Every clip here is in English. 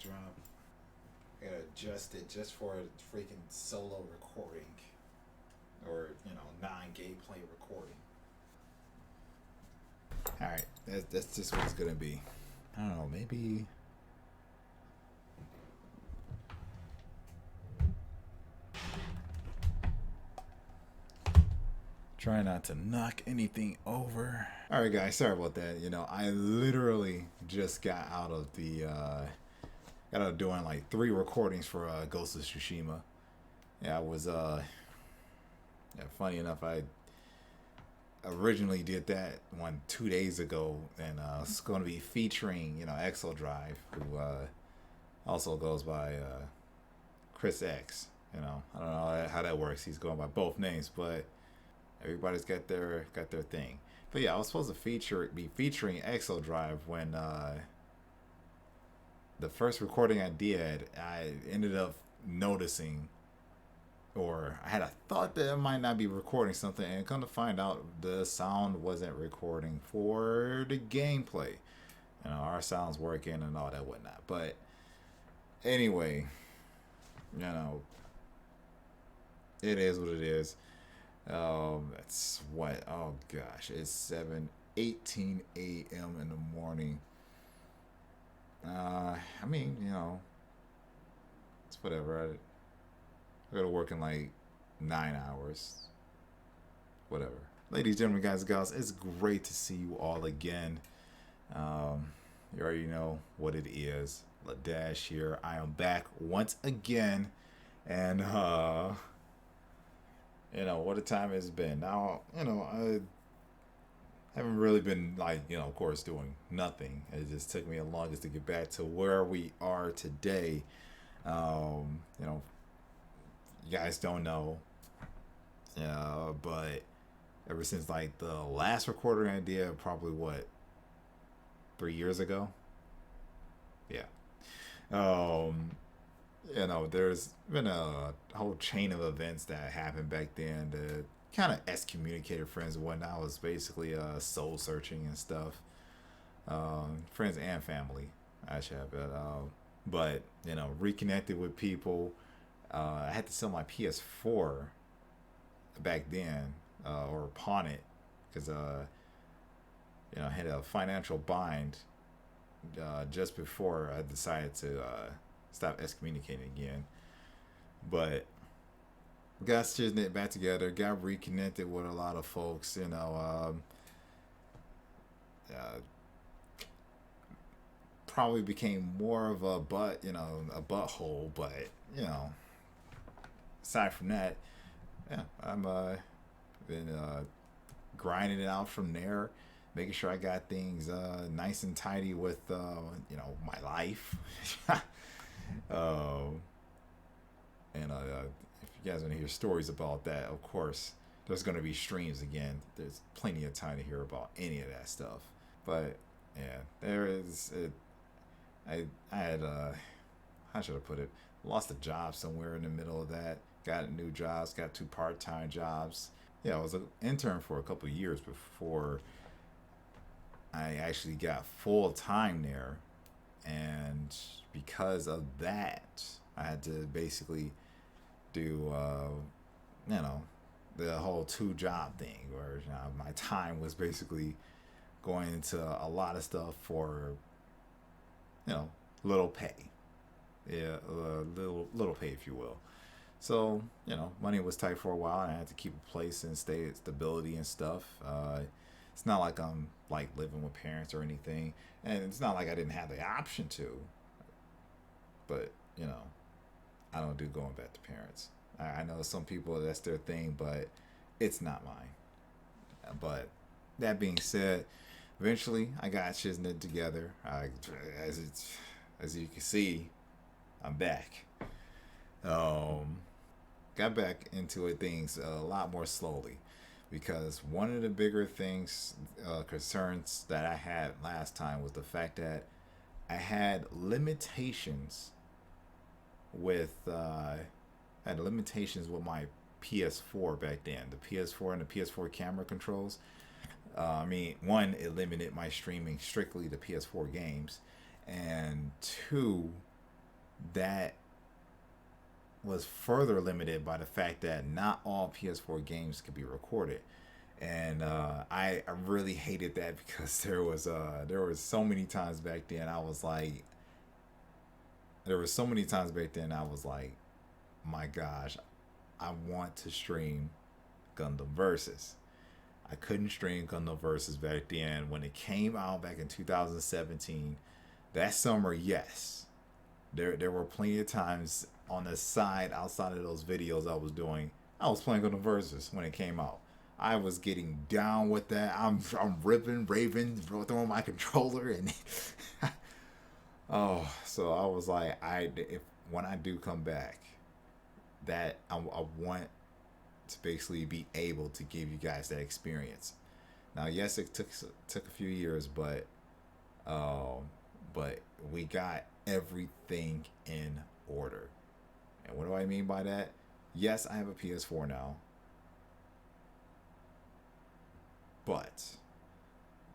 backdrop. I gotta adjust it just for a freaking solo recording, or non-gameplay recording. All right, that's just what it's gonna be. I don't know, maybe. Try not to knock anything over. All right, guys, sorry about that. I literally just got out of doing like 3 recordings for Ghost of Tsushima. Yeah, I was yeah, funny enough, I originally did that one 2 days ago, and it's going to be featuring Exo Drive, who also goes by Chris X. I don't know how that works. He's going by both names, but everybody's got their thing. But yeah, I was supposed to be featuring Exo Drive when the first recording I did, I ended up noticing, or I had a thought that it might not be recording something, and come to find out the sound wasn't recording for the gameplay. Our sound's working and all that whatnot. But anyway, it is what it is. It's what? Oh gosh, it's 7:18 a.m. in the morning. I mean, it's whatever. I gotta work in like 9 hours. Whatever. Ladies, gentlemen, guys, and gals, it's great to see you all again. You already know what it is. Ledash here. I am back once again, and what a time it's been. Now, I haven't really been like, of course, doing nothing. It just took me the longest to get back to where we are today. You guys don't know, but ever since like the last recording I did, probably what, 3 years ago. Yeah. Um, there's been a whole chain of events that happened back then that kind of excommunicated friends and whatnot. I was basically soul searching and stuff. Friends and family, I should have it. But reconnected with people. I had to sell my PS4 back then, or pawn it, because I had a financial bind just before I decided to stop excommunicating again. But got stitched back together, got reconnected with a lot of folks. Probably became more of a butthole, but aside from that, yeah, I'm been grinding it out from there, making sure I got things nice and tidy with my life. um, and if you guys want to hear stories about that, of course, there's going to be streams again. There's plenty of time to hear about any of that stuff. But yeah, there is. I had how should I put it? Lost a job somewhere in the middle of that. Got new jobs. Got 2 part-time jobs. Yeah, I was an intern for a couple of years before I actually got full time there, and because of that, I had to basically do you know the whole 2 job thing, where my time was basically going into a lot of stuff for you know little pay. Yeah, little pay, if you will. So money was tight for a while, and I had to keep a place and stay at stability and stuff. It's not like I'm like living with parents or anything, and it's not like I didn't have the option to. But I don't do going back to parents. I know some people that's their thing, but it's not mine. But that being said, eventually I got shiznit together. As it's as you can see, I'm back. Um, got back into it things a lot more slowly, because one of the bigger things concerns that I had last time was the fact that I had limitations with my PS4 back then. The PS4 and the PS4 camera controls. I mean, one, it limited my streaming strictly to PS4 games, and two, that was further limited by the fact that not all PS4 games could be recorded. And I really hated that because there was so many times back then I was like, my gosh, I want to stream Gundam Versus. I couldn't stream Gundam Versus back then when it came out back in 2017. That summer, yes, there were plenty of times on the side outside of those videos I was doing. I was playing Gundam Versus when it came out. I was getting down with that. I'm ripping, raving, throwing my controller, and oh, so I was like, if when I do come back, that I want to basically be able to give you guys that experience. Now, yes, it took a few years, but we got everything in order. And what do I mean by that? Yes, I have a PS4 now, but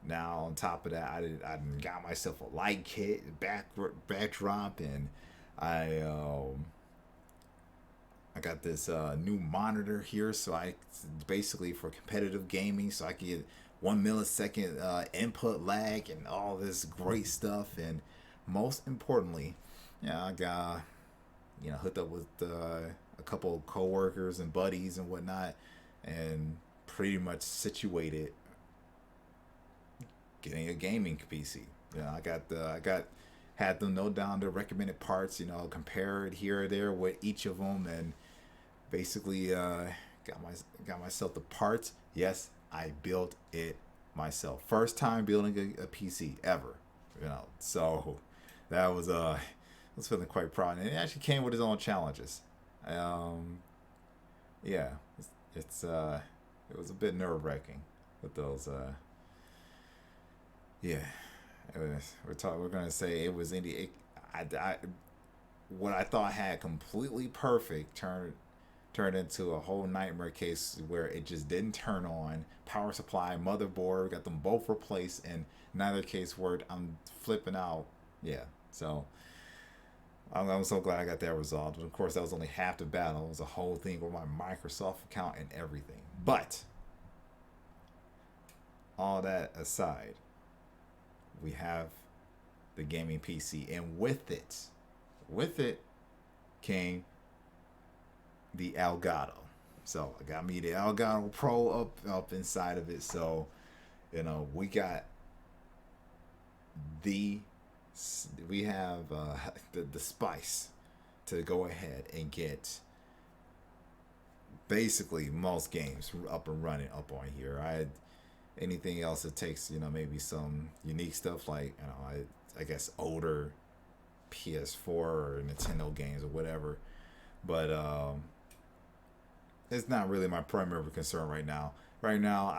now on top of that, I got myself a light kit, backdrop, and I I got this new monitor here, so I basically for competitive gaming, so I can get 1 millisecond input lag and all this great stuff. And most importantly, yeah, I got hooked up with a couple of coworkers and buddies and whatnot, and pretty much situated getting a gaming PC. Had them note down the recommended parts, compare it here or there with each of them, and basically got myself the parts. Yes, I built it myself. First time building a PC ever. So that was I was feeling quite proud, and it actually came with its own challenges. Yeah, it's it was a bit nerve wracking with those. Yeah, we're gonna say it was what I thought had completely perfect turned into a whole nightmare case where it just didn't turn on. Power supply, motherboard, got them both replaced, and neither case worked. I'm flipping out. Yeah, so I'm so glad I got that resolved. But of course, that was only half the battle. It was a whole thing with my Microsoft account and everything. But all that aside, we have the gaming PC, and with it came the Elgato. So I got me the Elgato Pro up inside of it. So we got we have the spice to go ahead and get basically most games up and running up on here. Anything else that takes maybe some unique stuff like I guess older PS4 or Nintendo games or whatever, but it's not really my primary concern right now. Right now,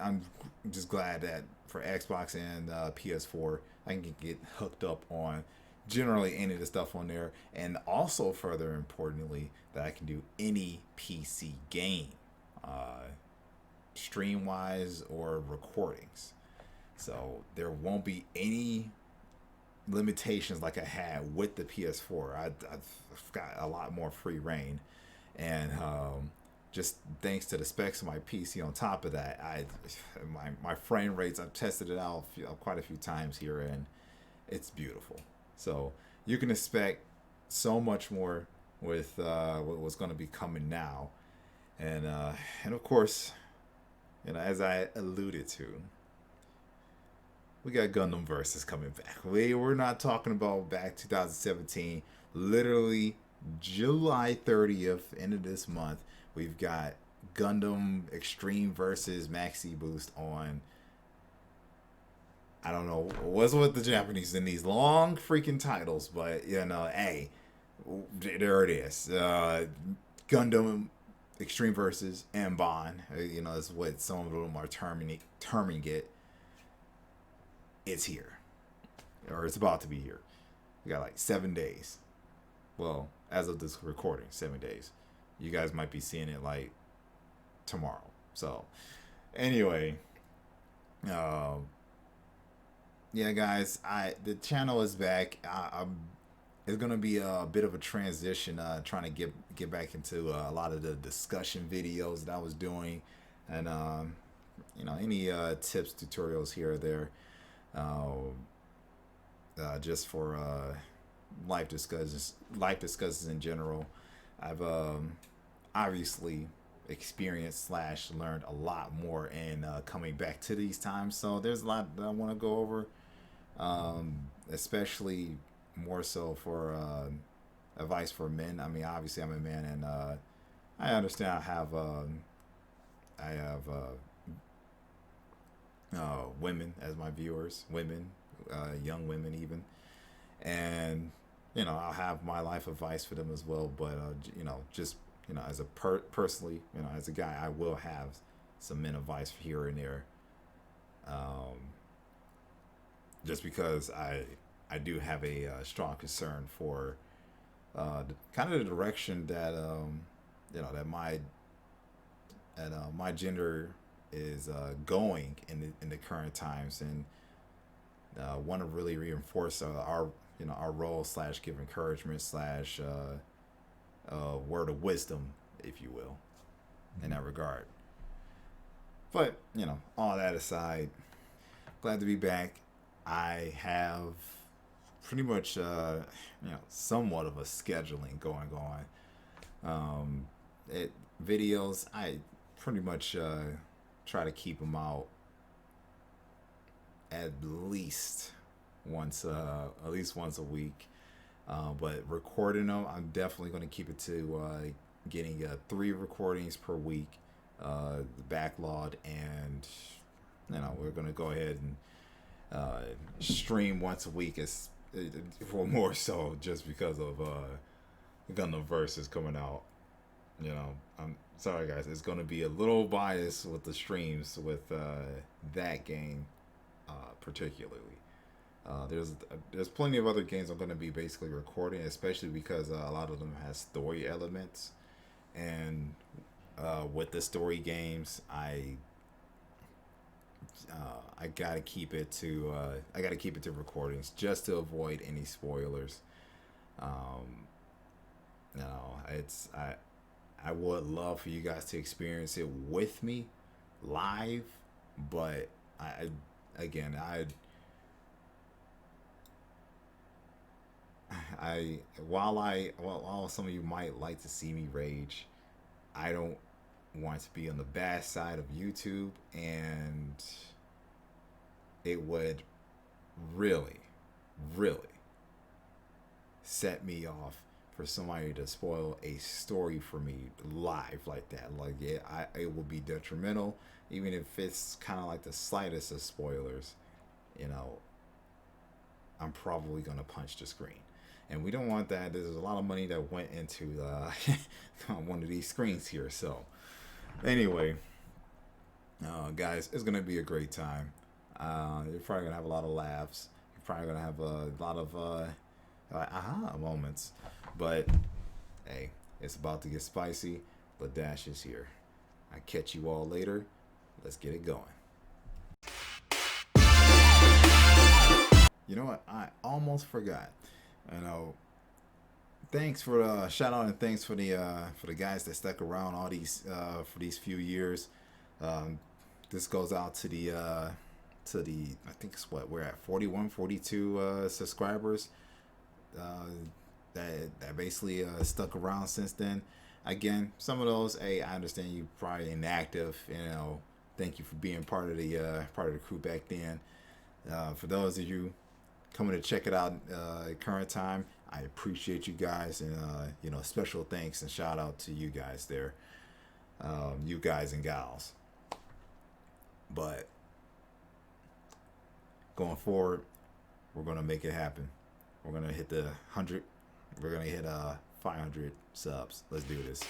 I'm just glad that for Xbox and PS4, I can get hooked up on generally any of the stuff on there, and also further importantly, that I can do any PC game, stream wise or recordings. So there won't be any limitations like I had with the PS4. I've got a lot more free reign, and just thanks to the specs of my PC. On top of that, my frame rates. I've tested it out quite a few times here, and it's beautiful. So you can expect so much more with what's going to be coming now, and of course, as I alluded to, we got Gundam Versus coming back. We're not talking about back 2017. Literally July 30th, end of this month, we've got Gundam Extreme Versus Maxi Boost on. I don't know what's with the Japanese in these long freaking titles, but hey, there it is. Gundam Extreme Versus Amban. That's what some of them are terming it. It's here, or it's about to be here. We got like 7 days. Well, as of this recording, 7 days. You guys might be seeing it like tomorrow. So, anyway, yeah, guys, the channel is back. it's gonna be a bit of a transition, trying to get back into a lot of the discussion videos that I was doing, and any tips, tutorials here or there, uh, just for life discussions in general. I've obviously experienced slash learned a lot more in coming back to these times. So there's a lot that I want to go over, especially more so for advice for men. I mean, obviously I'm a man, and I understand I have women as my viewers, women, young women even, and I'll have my life advice for them as well. But just as a personally, as a guy, I will have some men advice here and there, um, just because I do have a strong concern for kind of the direction that that my gender is going in the current times, and want to really reinforce our our role slash give encouragement slash word of wisdom, if you will, in that regard. But all that aside, glad to be back. I have pretty much somewhat of a scheduling going on. It videos, I pretty much try to keep them out at least once a week. But recording them, I'm definitely going to keep it to getting 3 recordings per week, backlogged, and we're going to go ahead and stream once a week, as for more so just because of Gundam Versus coming out. I'm sorry guys, it's going to be a little biased with the streams with that game particularly. There's plenty of other games I'm going to be basically recording, especially because a lot of them has story elements, and with the story games, I gotta keep it to recordings just to avoid any spoilers. Um, it's I would love for you guys to experience it with me live, but I again I while some of you might like to see me rage, I don't want to be on the bad side of YouTube, and it would really, really set me off for somebody to spoil a story for me live like that. Like it will be detrimental, even if it's kind of like the slightest of spoilers. You know, I'm probably gonna punch the screen, and we don't want that. There's a lot of money that went into one of these screens here. So anyway, guys, it's gonna be a great time. You're probably gonna have a lot of laughs. You're probably gonna have a lot of aha moments. But hey, it's about to get spicy. Ledash is here. I catch you all later. Let's get it going. You know what? I almost forgot. Thanks for the shout out, and thanks for the guys that stuck around all these for these few years. This goes out to the I think it's what we're at 41, 42 subscribers. That basically stuck around since then. Again, some of those, hey, I understand you probably inactive. Thank you for being part of the crew back then. For those of you coming to check it out at current time, I appreciate you guys, and special thanks and shout out to you guys there, you guys and gals. But going forward, we're gonna make it happen. We're gonna hit the 100. We're gonna hit 500 subs. Let's do this.